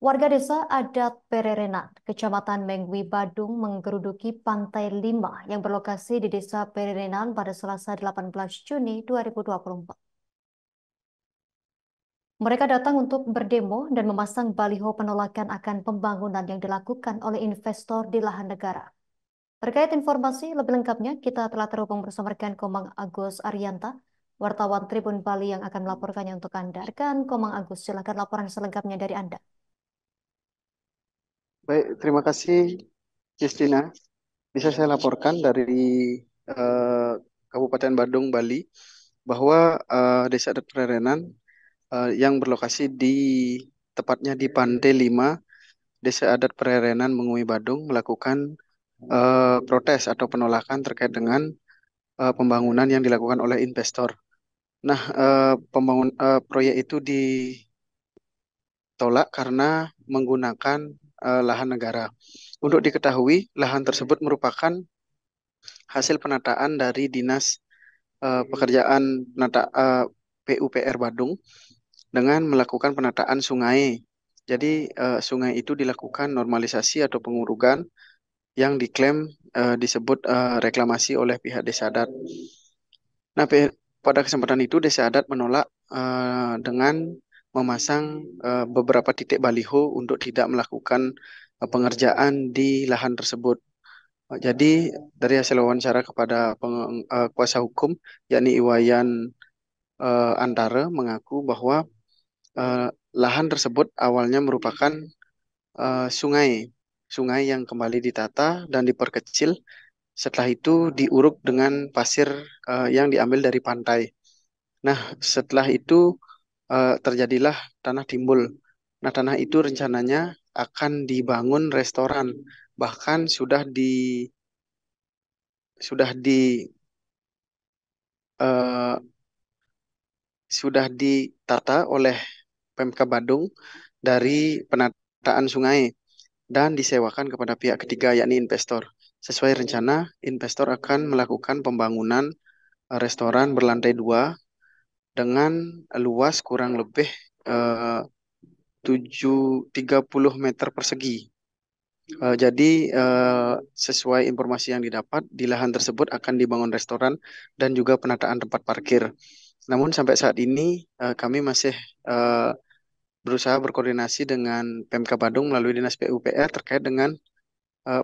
Warga desa adat Pererenan, Kecamatan Mengwi, Badung menggeruduki Pantai Lima yang berlokasi di Desa Pererenan pada Selasa 18 Juni 2024. Mereka datang untuk berdemo dan memasang baliho penolakan akan pembangunan yang dilakukan oleh investor di lahan negara. Terkait informasi lebih lengkapnya, kita telah terhubung bersama rekan Komang Agus Arianta, wartawan Tribun Bali yang akan melaporkannya untuk Anda. Rekan Komang Agus, silakan laporan selengkapnya dari Anda. Baik, terima kasih Justina. Bisa saya laporkan dari eh, Kabupaten Badung, Bali, bahwa Desa Adat Prerenan yang berlokasi tepatnya di Pantai Lima, Desa Adat Prerenan Mengui Badung melakukan protes atau penolakan terkait dengan pembangunan yang dilakukan oleh investor. Nah, proyek itu ditolak karena menggunakan lahan negara. Untuk diketahui, lahan tersebut merupakan hasil penataan dari Dinas Pekerjaan PUPR Badung dengan melakukan penataan sungai. Jadi sungai itu dilakukan normalisasi atau pengurugan yang diklaim disebut reklamasi oleh pihak Desa Adat. Nah, pada kesempatan itu Desa Adat menolak dengan memasang beberapa titik baliho untuk tidak melakukan pengerjaan di lahan tersebut. Jadi dari hasil wawancara kepada kuasa hukum, yakni Iwayan Antara, mengaku bahwa lahan tersebut awalnya merupakan sungai, sungai yang kembali ditata dan diperkecil. Setelah itu diuruk dengan pasir yang diambil dari pantai. Nah, setelah itu terjadilah tanah timbul. Nah, tanah itu rencananya akan dibangun restoran, bahkan sudah eh, sudah ditata oleh Pemkab Badung dari penataan sungai dan disewakan kepada pihak ketiga yakni investor. Sesuai rencana, investor akan melakukan pembangunan restoran berlantai 2 dengan luas kurang lebih eh, 30 meter persegi. Jadi sesuai informasi yang didapat di lahan tersebut akan dibangun restoran dan juga penataan tempat parkir. Namun sampai saat ini kami masih eh, berusaha berkoordinasi dengan Pemkab Badung melalui Dinas PUPR terkait dengan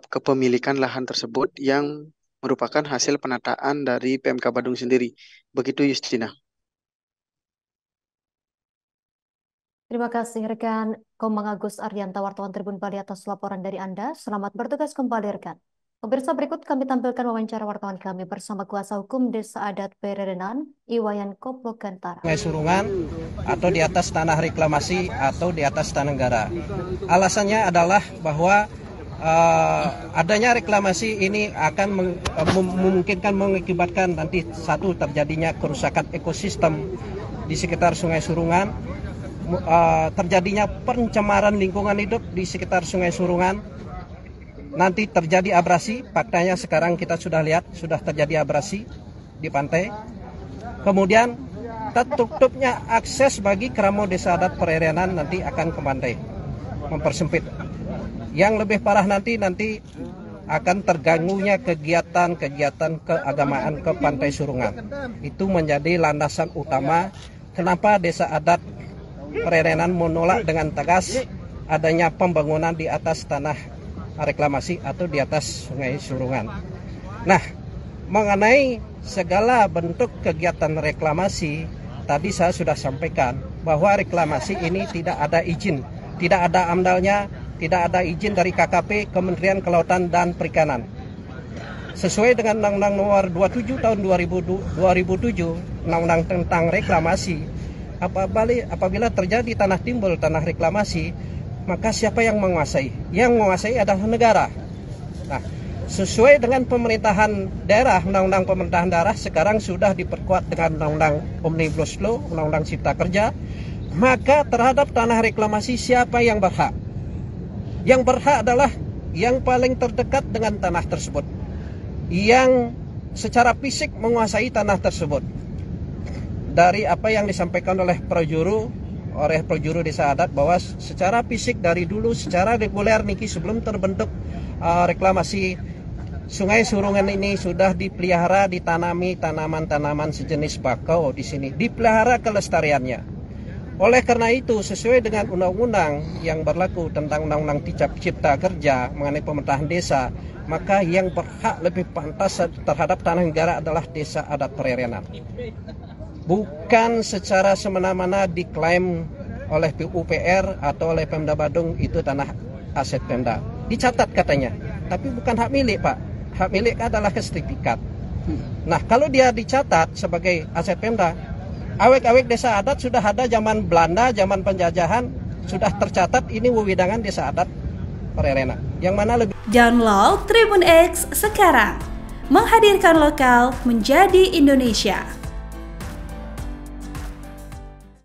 kepemilikan lahan tersebut yang merupakan hasil penataan dari Pemkab Badung sendiri. Begitu Justina. Terima kasih rekan Komang Agus Arianta, wartawan Tribun Bali atas laporan dari Anda. Selamat bertugas kembali rekan. Pemirsa, berikut kami tampilkan wawancara wartawan kami bersama kuasa hukum Desa Adat Pererenan, Iwayan Koplokantara. Sungai Surungan atau di atas tanah reklamasi atau di atas tanah negara. Alasannya adalah bahwa adanya reklamasi ini akan memungkinkan mengakibatkan nanti satu terjadinya kerusakan ekosistem di sekitar Sungai Surungan, terjadinya pencemaran lingkungan hidup di sekitar Sungai Surungan, nanti terjadi abrasi. Faktanya sekarang kita sudah lihat sudah terjadi abrasi di pantai. Kemudian tertutupnya akses bagi keramo Desa Adat Pererenan nanti akan ke pantai, mempersempit. Yang lebih parah nanti akan terganggunya kegiatan keagamaan ke Pantai Surungan. Itu menjadi landasan utama kenapa Desa Adat Pererenan menolak dengan tegas adanya pembangunan di atas tanah reklamasi atau di atas Sungai Surungan. Nah, mengenai segala bentuk kegiatan reklamasi, tadi saya sudah sampaikan bahwa reklamasi ini tidak ada izin, tidak ada amdalnya, tidak ada izin dari KKP, Kementerian Kelautan dan Perikanan. Sesuai dengan Undang-Undang Nomor 27 Tahun 2007, Undang-Undang tentang reklamasi, apabila terjadi tanah timbul, tanah reklamasi, maka siapa yang menguasai? Yang menguasai adalah negara. Nah, sesuai dengan pemerintahan daerah, Undang-Undang Pemerintahan Daerah sekarang sudah diperkuat dengan Undang-Undang Omnibus Law, Undang-Undang Cipta Kerja, maka terhadap tanah reklamasi siapa yang berhak? Yang berhak adalah yang paling terdekat dengan tanah tersebut, yang secara fisik menguasai tanah tersebut. Dari apa yang disampaikan oleh Projuru oleh Projuru Desa Adat bahwa secara fisik dari dulu secara reguler niki sebelum terbentuk reklamasi Sungai Surungan ini sudah dipelihara, ditanami tanaman-tanaman sejenis bakau di sini, dipelihara kelestariannya. Oleh karena itu, sesuai dengan undang-undang yang berlaku tentang Undang-Undang Cipta Kerja mengenai pemerintahan desa, maka yang berhak lebih pantas terhadap tanah negara adalah Desa Adat Pererenan. Bukan secara semena-mena diklaim oleh PUPR atau oleh Pemda Badung itu tanah aset Pemda. Dicatat katanya, tapi bukan hak milik, Pak. Hak milik adalah sertifikat. Nah, kalau dia dicatat sebagai aset Pemda, awek-awek Desa Adat sudah ada zaman Belanda, zaman penjajahan, sudah tercatat ini wewenangan Desa Adat Pererenan. Yang mana lebih Download Tribun X sekarang. Menghadirkan lokal menjadi Indonesia.